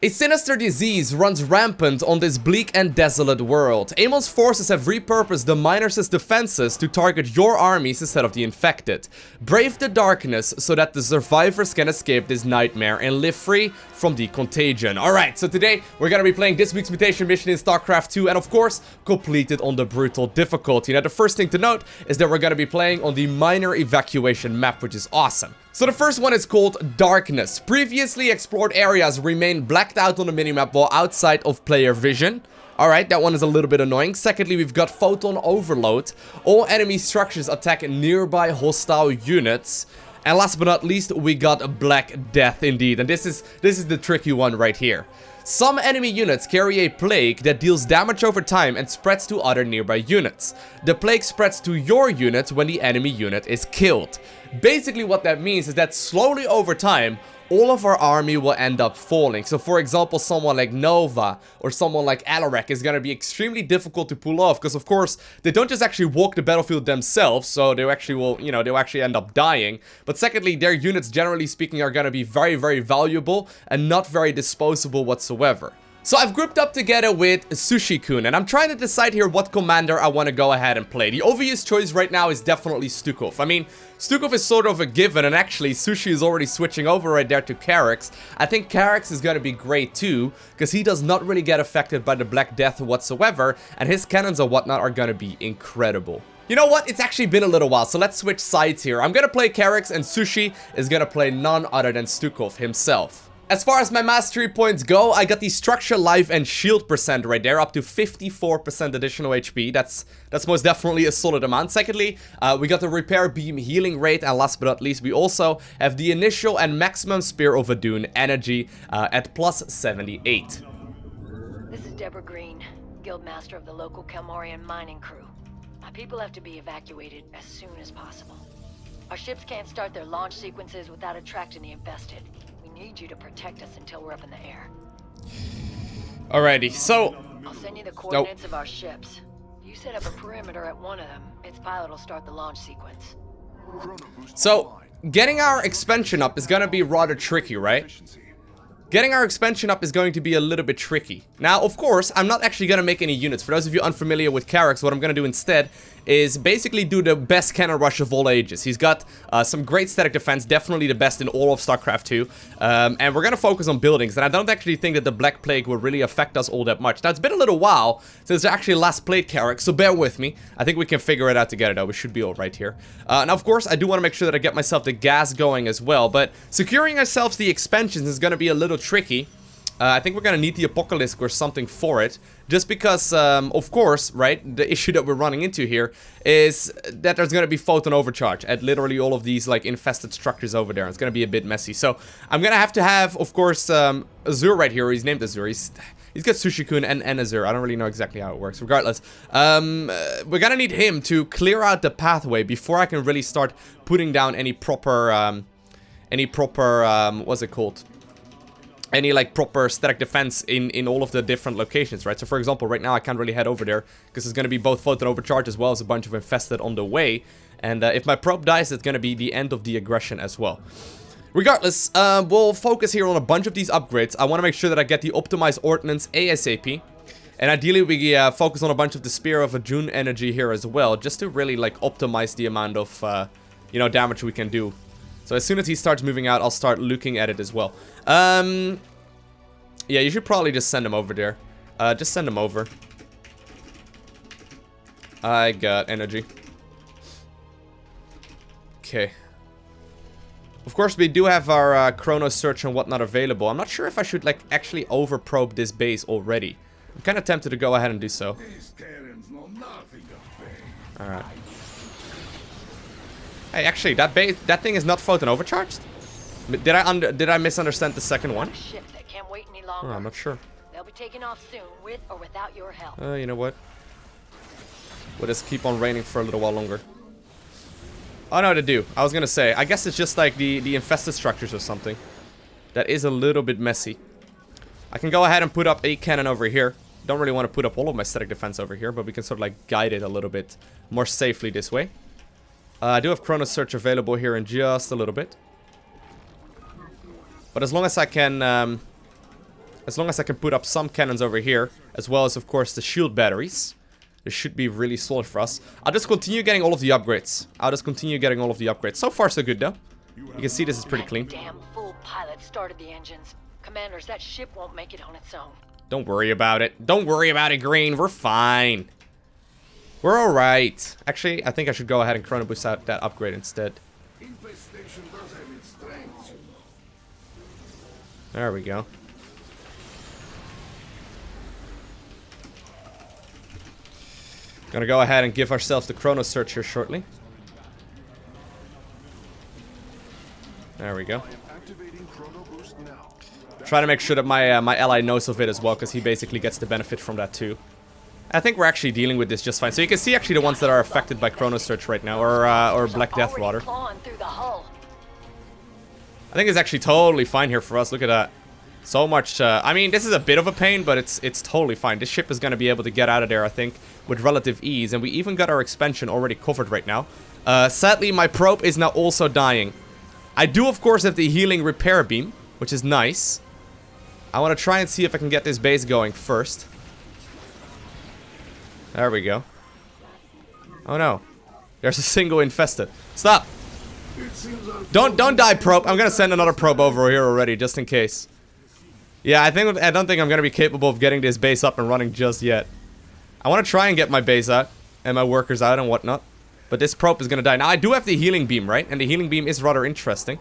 A sinister disease runs rampant on this bleak and desolate world. Amon's forces have repurposed the miners' defenses to target your armies instead of the infected. Brave the darkness so that the survivors can escape this nightmare and live free from the contagion. Alright, so today we're gonna be playing this week's mutation mission in StarCraft 2 and of course, completed on the brutal difficulty. Now the first thing to note is that we're gonna be playing on the miner evacuation map, which is awesome. So the first one is called Darkness. Previously explored areas remain blacked out on the minimap while outside of player vision. Alright, that one is a little bit annoying. Secondly, we've got Photon Overload. All enemy structures attack nearby hostile units. And last but not least, we got Black Death indeed. And this is the tricky one right here. Some enemy units carry a plague that deals damage over time and spreads to other nearby units. The plague spreads to your unit when the enemy unit is killed. Basically what that means is that slowly over time, all of our army will end up falling. So for example, someone like Nova or someone like Alarak is going to be extremely difficult to pull off. Because of course, they don't just actually walk the battlefield themselves. So they actually will, they'll actually end up dying. But secondly, their units, generally speaking, are going to be very, very valuable and not very disposable whatsoever. So I've grouped up together with Sushi-kun, and I'm trying to decide here what commander I want to go ahead and play. The obvious choice right now is definitely Stukov. I mean, Stukov is sort of a given, and actually Sushi is already switching over right there to Karax. I think Karax is going to be great too, because he does not really get affected by the Black Death whatsoever, and his cannons and whatnot are going to be incredible. You know what? It's actually been a little while, so let's switch sides here. I'm going to play Karax, and Sushi is going to play none other than Stukov himself. As far as my mastery points go, I got the structure, life, and shield percent right there, up to 54% additional HP. That's most definitely a solid amount. Secondly, we got the repair beam healing rate, and last but not least, we also have the initial and maximum Spear of Adun energy at plus 78. This is Deborah Green, Guildmaster of the local Kalmorian mining crew. My people have to be evacuated as soon as possible. Our ships can't start their launch sequences without attracting the infested. We need you to protect us until we're up in the air. Alrighty, so I'll send you the coordinates of our ships. You set up a perimeter at one of them. Its pilot will start the launch sequence. So getting our expansion up is gonna be rather tricky, right? Getting our expansion up is going to be a little bit tricky. Now, of course, I'm not actually going to make any units. For those of you unfamiliar with Karax, what I'm going to do instead is basically do the best cannon rush of all ages. He's got some great static defense, definitely the best in all of StarCraft 2. And we're going to focus on buildings. And I don't actually think that the Black Plague will really affect us all that much. Now, it's been a little while since I actually last played Karax, so bear with me. I think we can figure it out together, though. We should be all right here. Now, of course, I do want to make sure that I get myself the gas going as well. But securing ourselves the expansions is going to be a little tricky. I think we're gonna need the Apocalypse or something for it. Just because, of course, right, the issue that we're running into here is that there's gonna be Photon Overcharge at literally all of these, like, infested structures over there. It's gonna be a bit messy. So, I'm gonna have to have, of course, Azure right here. He's named Azure. He's got Sushi-kun and Azure. I don't really know exactly how it works. Regardless, we're gonna need him to clear out the pathway before I can really start putting down any proper, what's it called? Any like proper static defense in all of the different locations, right? So for example, right now I can't really head over there because it's going to be both Photon Overcharge as well as a bunch of infested on the way. And if my probe dies, it's going to be the end of the aggression as well. Regardless, we'll focus here on a bunch of these upgrades. I want to make sure that I get the optimized ordnance ASAP. And ideally we focus on a bunch of the Spear of Adun energy here as well, just to really like optimize the amount of, damage we can do. So as soon as he starts moving out, I'll start looking at it as well. Yeah, you should probably just send him over there. Just send him over. I got energy. Okay. Of course, we do have our Chrono Search and whatnot available. I'm not sure if I should, like, actually over-probe this base already. I'm kind of tempted to go ahead and do so. Alright. Hey, actually, that thing is not Photon Overcharged? Did I misunderstand the second one? That can't wait any longer. Oh, I'm not sure. They'll be taking off soon, with or without your help. You know what? We'll just keep on raining for a little while longer. I know what to do. I was gonna say, I guess it's just like the infested structures or something. That is a little bit messy. I can go ahead and put up a cannon over here. Don't really want to put up all of my static defense over here, but we can sort of like guide it a little bit more safely this way. I do have Chrono Search available here in just a little bit. But as long as I can As long as I can put up some cannons over here, as well as, of course, the shield batteries. This should be really solid for us. I'll just continue getting all of the upgrades. So far, so good, though. You can see this is pretty clean. Damn fool pilot started the engines. Commanders, that ship won't make it on its own. Don't worry about it. Don't worry about it, Green. We're fine. We're alright. Actually, I think I should go ahead and chrono boost out that upgrade instead. There we go. Gonna go ahead and give ourselves the chrono search here shortly. There we go. Try to make sure that my ally knows of it as well, because he basically gets the benefit from that too. I think we're actually dealing with this just fine. So you can see actually the ones that are affected by chrono search right now, or Black Death rather. I think it's actually totally fine here for us. Look at that. So much, I mean, this is a bit of a pain, but it's totally fine. This ship is going to be able to get out of there, I think, with relative ease. And we even got our expansion already covered right now. Sadly, my probe is now also dying. I do, of course, have the healing repair beam, which is nice. I want to try and see if I can get this base going first. There we go. Oh, no. There's a single infested. Stop! Don't die, probe. I'm going to send another probe over here already, just in case. Yeah, I don't think I'm going to be capable of getting this base up and running just yet. I want to try and get my base out and my workers out and whatnot. But this probe is going to die. Now, I do have the healing beam, right? And the healing beam is rather interesting.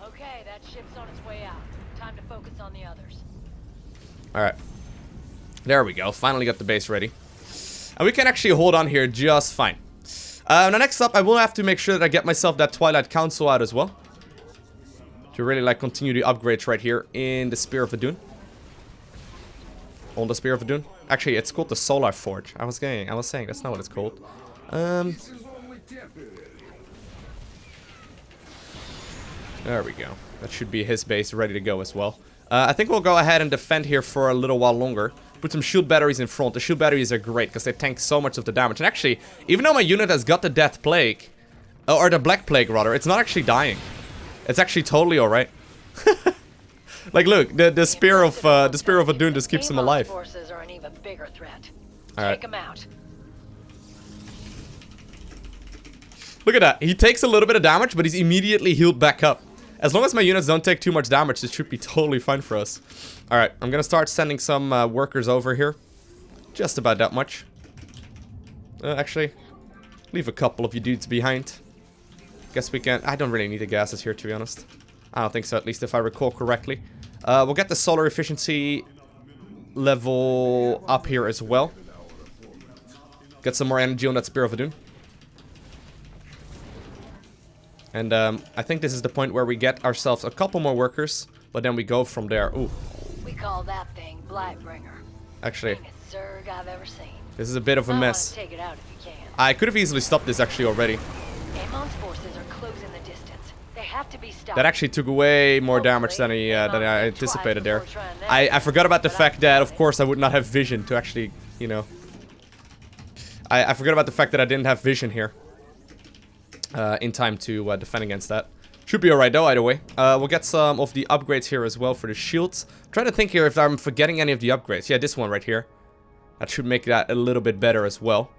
Okay, that ship's on its way out. Time to focus on the others. Alright. There we go. Finally got the base ready. And we can actually hold on here just fine. Now, next up, I will have to make sure that I get myself that Twilight Council out as well. To really, like, continue the upgrades right here in the Spear of Adun. On the Spear of Adun. Actually, it's called the Solar Forge. I was saying, that's not what it's called. There we go. That should be his base ready to go as well. I think we'll go ahead and defend here for a little while longer. Put some shield batteries in front. The shield batteries are great because they tank so much of the damage. And actually, even though my unit has got the Death Plague, or the Black Plague rather, it's not actually dying. It's actually totally alright. Like, look, the Spear of Adun just keeps him alive. Forces are an even bigger threat. Alright. Take him out. Look at that. He takes a little bit of damage, but he's immediately healed back up. As long as my units don't take too much damage, this should be totally fine for us. Alright, I'm gonna start sending some workers over here. Just about that much. Actually, leave a couple of you dudes behind. Guess we can... I don't really need the gases here, to be honest. I don't think so, at least if I recall correctly. We'll get the solar efficiency level up here as well. Get some more energy on that Spear of Adun. And I think this is the point where we get ourselves a couple more workers, but then we go from there. Ooh. We call that thing Blightbringer. Actually, Biggest Zerg I've ever seen. this is a bit of a mess. Take it out if you can. I could have easily stopped this actually already. Amon's forces are closing the distance. They have to be stopped. That actually took way more damage than I anticipated there. I forgot about the fact that, of course, I would not have vision to actually, you know... I forgot about the fact that I didn't have vision here. In time to defend against that. Should be alright though, either way. We'll get some of the upgrades here as well for the shields. I'm trying to think here if I'm forgetting any of the upgrades. Yeah, this one right here. That should make that a little bit better as well.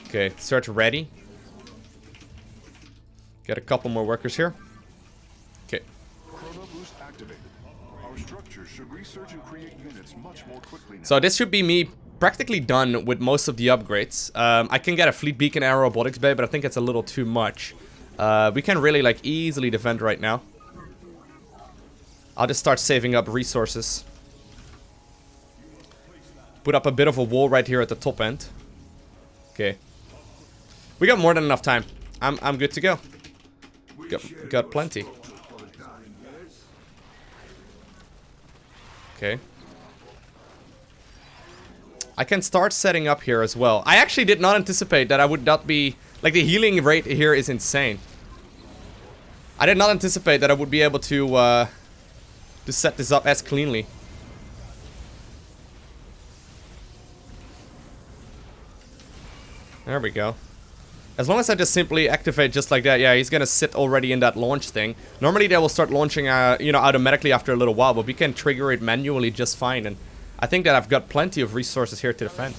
Okay, search ready. Get a couple more workers here. Okay. Chrono boost activated. Our structure should research and create units much more quickly now. So this should be me practically done with most of the upgrades. I can get a fleet beacon and robotics bay, but I think it's a little too much. We can really like easily defend right now. I'll just start saving up resources. Put up a bit of a wall right here at the top end. Okay. We got more than enough time. I'm good to go. Got plenty. Okay. I can start setting up here as well. I actually did not anticipate that I would not be... Like, the healing rate here is insane. I did not anticipate that I would be able to set this up as cleanly. There we go. As long as I just simply activate just like that, yeah, he's gonna sit already in that launch thing. Normally they will start launching, you know, automatically after a little while, but we can trigger it manually just fine, and I think that I've got plenty of resources here to defend.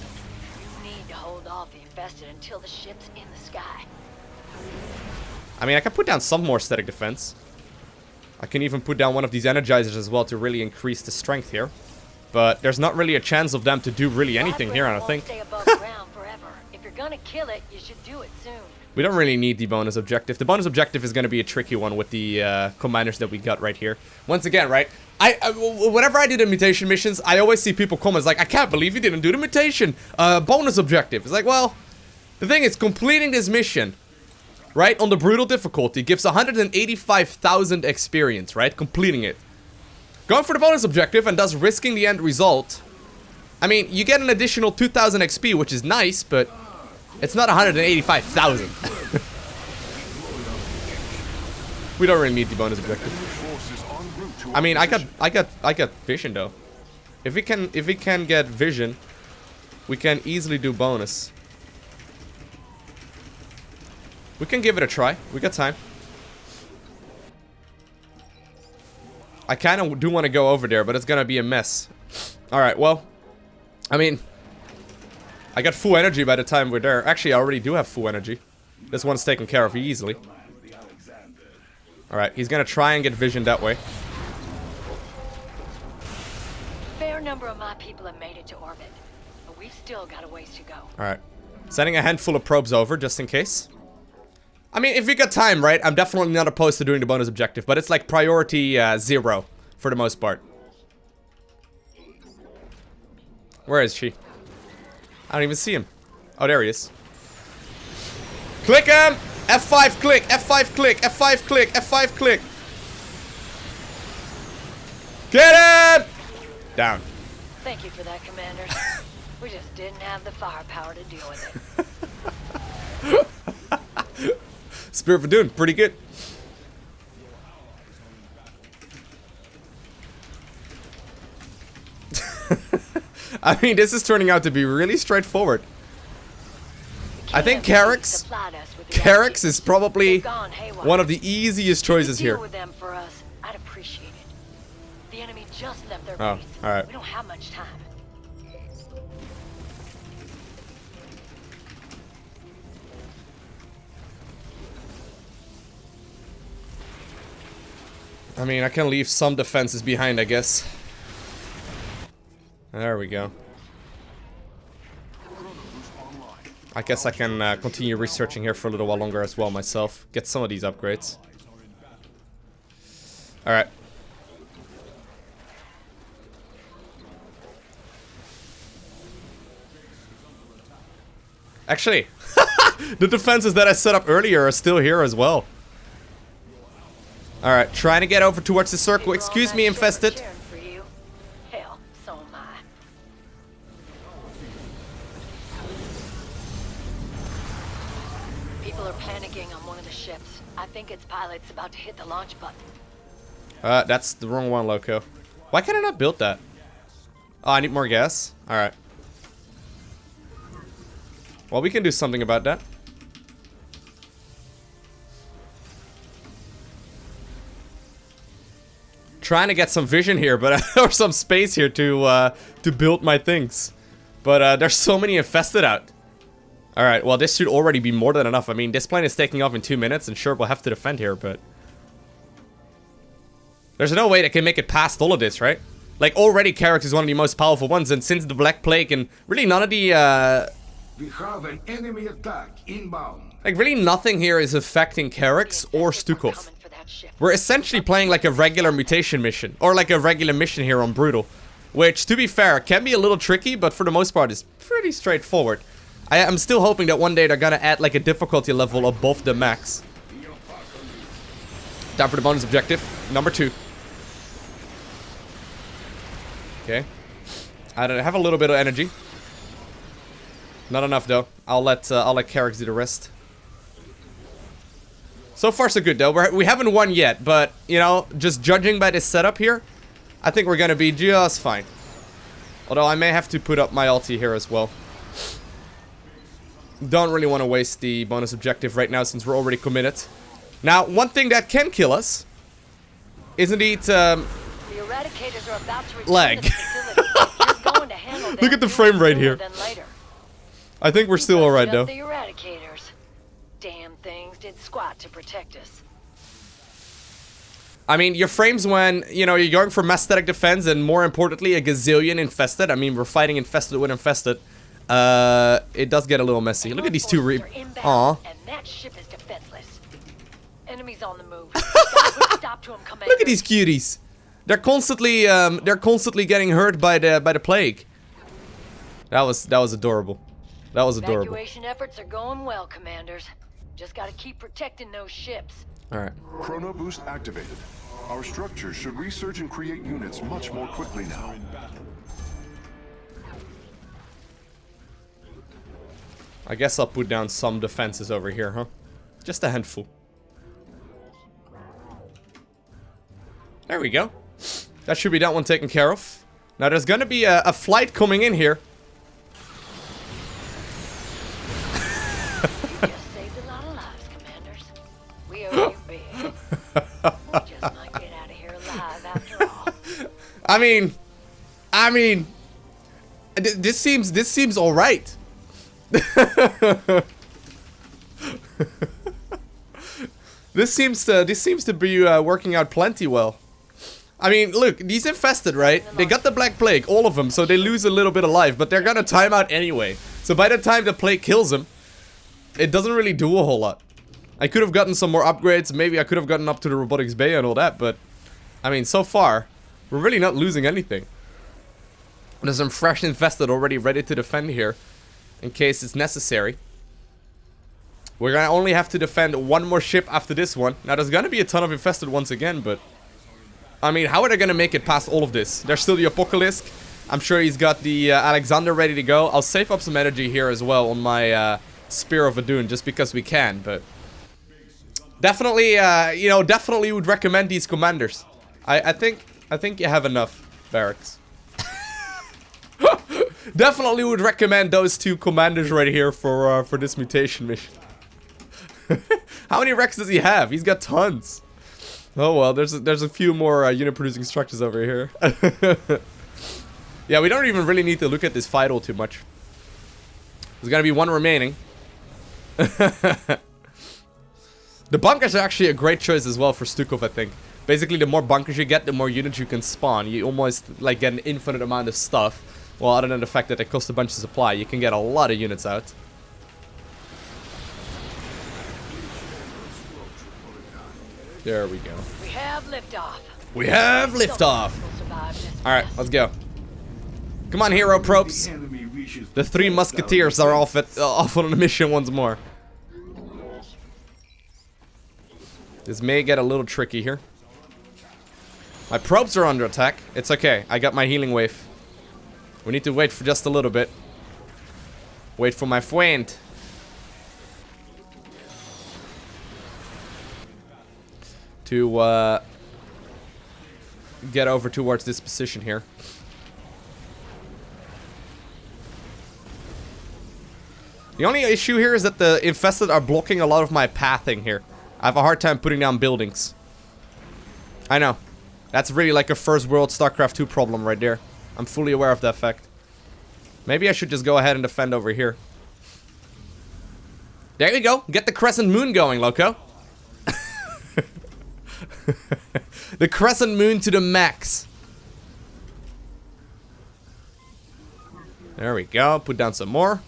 You need to hold off the infested until the ship's in the sky. I mean, I can put down some more static defense. I can even put down one of these energizers as well to really increase the strength here. But there's not really a chance of them to do really anything here, I don't think. Stay above ground forever. If you're gonna kill it, you should do it soon. We don't really need the bonus objective. The bonus objective is going to be a tricky one with the commanders that we got right here. Once again, right? Whenever I do the mutation missions, I always see people comments like, I can't believe you didn't do the mutation bonus objective. It's like, well, the thing is, completing this mission, right, on the brutal difficulty gives 185,000 experience, right? Completing it. Going for the bonus objective and thus risking the end result. I mean, you get an additional 2,000 XP, which is nice, but it's not 185,000. We don't really need the bonus objective. I mean, I got vision though. If we can get vision, we can easily do bonus. We can give it a try. We got time. I kind of do want to go over there, but it's gonna be a mess. All right, well, I mean, I got full energy by the time we're there. Actually, I already do have full energy. This one's taken care of easily. Alright, he's gonna try and get vision that way. Fair number of my people have made it to orbit, but we've still got a ways to go. Alright. Sending a handful of probes over, just in case. I mean, if we got time, right, I'm definitely not opposed to doing the bonus objective, but it's like priority 0 for the most part. Where is she? I don't even see him. Oh, there he is. Click him! F5 click, F5 click, F5 click, F5 click. Get him! Down. Thank you for that, Commander. We just didn't have the firepower to deal with it. Spirit for Dune, pretty good. I mean, this is turning out to be really straightforward. I think Karax is probably one of the easiest choices here. With them for us, I'd appreciate it. The enemy just left their Oh, base. all right. We don't have much time. I mean, I can leave some defenses behind, I guess. There we go. I guess I can continue researching here for a little while longer as well myself. Get some of these upgrades. Alright. Actually, the defenses that I set up earlier are still here as well. Alright, trying to get over towards the circle. Excuse me, infested. Hell, so am I. People are panicking on one of the ships. I think its pilot's about to hit the launch button. That's the wrong one, Lowko. Why can't I not build that? Oh, I need more gas? Alright. Well, we can do something about that. Trying to get some vision here, but or some space here to build my things. But there's so many infested out. Alright, well, this should already be more than enough. I mean, this plane is taking off in 2 minutes, and sure, we'll have to defend here, but there's no way they can make it past all of this, right? Like, already Karax is one of the most powerful ones, and since the Black Plague and really none of the We have an enemy attack inbound. like, really nothing here is affecting Karax or Stukov. We're essentially playing like a regular mutation mission, or like a regular mission here on Brutal, which, to be fair, can be a little tricky, but for the most part is pretty straightforward. I'm still hoping that one day they're gonna add like a difficulty level above the max. Time for the bonus objective, number 2. Okay. I have a little bit of energy. Not enough though. I'll let Karax do the rest. So far so good though. We haven't won yet, but you know, just judging by this setup here, I think we're gonna be just fine. Although I may have to put up my ulti here as well. Don't really want to waste the bonus objective right now since we're already committed. Now, one thing that can kill us is indeed The eradicators are about to return lag. to the facility. You're going to handle Look at the frame rate here. sooner than later. I think we're still alright though. The eradicators. Damn things did squat to protect us. I mean, your frames when, you know, you're going for mass static defense and more importantly, a gazillion infested. I mean, we're fighting infested with infested. It does get a little messy. Look at these two Aw. And that ship is defenseless. Enemies on the move. Gotta put a stop to 'em, Commander. Look at these cuties. They're constantly getting hurt by the plague. That was adorable. That was adorable. Evacuation efforts are going well, Commanders. Just gotta keep protecting those ships. Alright. Chrono boost activated. Our structures should research and create units much more quickly now. I guess I'll put down some defenses over here, huh? Just a handful. There we go. That should be that one taken care of. Now there's gonna be a flight coming in here. You just saved a lot of lives, Commanders. We owe you big. We just might get out of here alive after all. I mean, this seems all right. This seems to be working out plenty well. I mean, look, these infested, right? They got the Black Plague, all of them, so they lose a little bit of life, but they're gonna time out anyway. So by the time the plague kills them, it doesn't really do a whole lot. I could have gotten some more upgrades, maybe I could have gotten up to the robotics bay and all that, but I mean, so far, we're really not losing anything. There's some fresh infested already ready to defend here, in case it's necessary. We're gonna only have to defend one more ship after this one. Now, there's gonna be a ton of infested once again, but I mean, how are they gonna make it past all of this? There's still the Apocalypse. I'm sure he's got the Alexander ready to go. I'll save up some energy here as well on my Spear of Adun, just because we can, but definitely, you know, definitely would recommend these commanders. I think you have enough barracks. Definitely would recommend those two commanders right here for this mutation mission. How many wrecks does he have? He's got tons. Oh well, there's a few more unit producing structures over here. Yeah, we don't even really need to look at this fight all too much. There's gonna be one remaining. The bunkers are actually a great choice as well for Stukov, I think. Basically, the more bunkers you get, the more units you can spawn. You almost like get an infinite amount of stuff. Well, other than the fact that they cost a bunch of supply, you can get a lot of units out. There we go. We have liftoff. We have liftoff. Alright, let's go. Come on, hero probes. The three musketeers are off on a mission once more. This may get a little tricky here. My probes are under attack. It's okay. I got my healing wave. We need to wait for just a little bit. Wait for my friend. To get over towards this position here. The only issue here is that the infested are blocking a lot of my pathing here. I have a hard time putting down buildings. I know. That's really like a first world StarCraft 2 problem right there. I'm fully aware of that fact. Maybe I should just go ahead and defend over here. There you go. Get the crescent moon going, Lowko. The crescent moon to the max. There we go. Put down some more.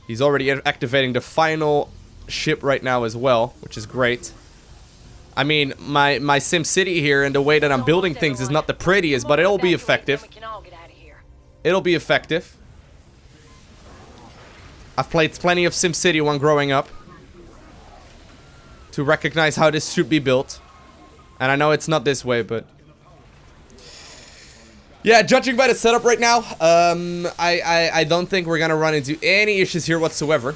He's already activating the final ship right now as well, which is great. I mean, my Sim City here and the way that I'm building things is not the prettiest, but it'll be effective. It'll be effective. I've played plenty of Sim City when growing up to recognize how this should be built. And I know it's not this way, but yeah, judging by the setup right now, I don't think we're gonna run into any issues here whatsoever.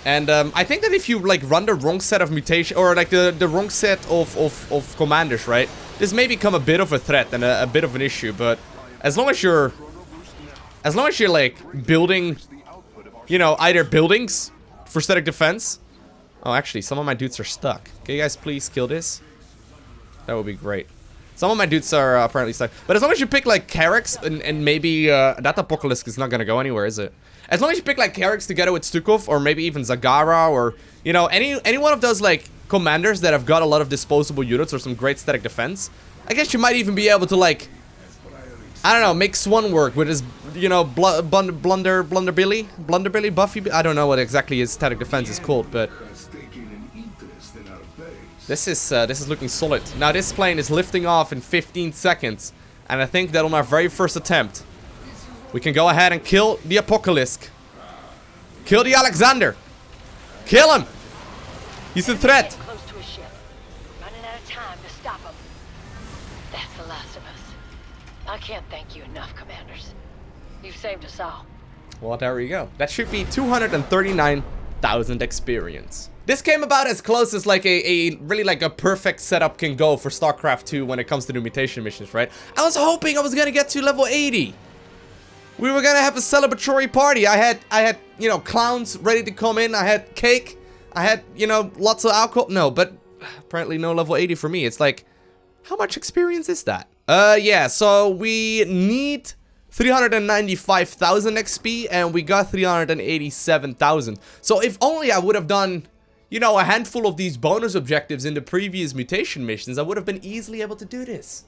And I think that if you like run the wrong set of mutation, or like the wrong set of commanders, right, this may become a bit of a threat and a bit of an issue. But as long as you're As long as you're, like, building, you know, either buildings for static defense. Oh, actually, some of my dudes are stuck. Can you guys please kill this? That would be great. Some of my dudes are apparently stuck. But as long as you pick, like, Karax and maybe, that Apocalypse is not gonna go anywhere, is it? As long as you pick, like, Karax together with Stukov, or maybe even Zagara, or, you know, any one of those, like, commanders that have got a lot of disposable units or some great static defense, I guess you might even be able to, like, I don't know, make Swan work with his, you know, Blunderbilly, Buffy, I don't know what exactly his static defense is called, but this is looking solid. Now this plane is lifting off in 15 seconds, and I think that on our very first attempt, we can go ahead and kill the Apocalypse. Kill the Alexander. Kill him. He's a threat. Close to a ship. Running out of time to stop him. That's the last of us. I can't thank you enough, commanders. You've saved us all. Well, there we go. That should be 239,000 experience. This came about as close as like a really like a perfect setup can go for StarCraft 2 when it comes to the mutation missions, right? I was hoping I was gonna get to level 80. We were gonna have a celebratory party. I had, you know, clowns ready to come in. I had cake. I had, you know, lots of alcohol. No, but apparently no level 80 for me. It's like, how much experience is that? Yeah, so we need 395,000 XP and we got 387,000. So if only I would have done, you know, a handful of these bonus objectives in the previous mutation missions, I would have been easily able to do this.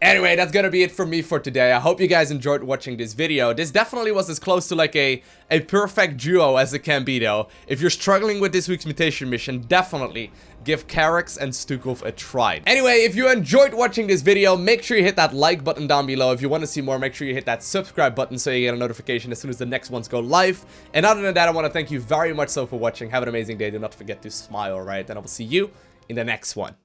Anyway, that's gonna be it for me for today. I hope you guys enjoyed watching this video. This definitely was as close to like a perfect duo as it can be though. If you're struggling with this week's mutation mission, definitely give Karax and Stukov a try. Anyway, if you enjoyed watching this video, make sure you hit that like button down below. If you want to see more, make sure you hit that subscribe button so you get a notification as soon as the next ones go live. And other than that, I want to thank you very much so for watching. Have an amazing day. Do not forget to smile, right? And I will see you in the next one.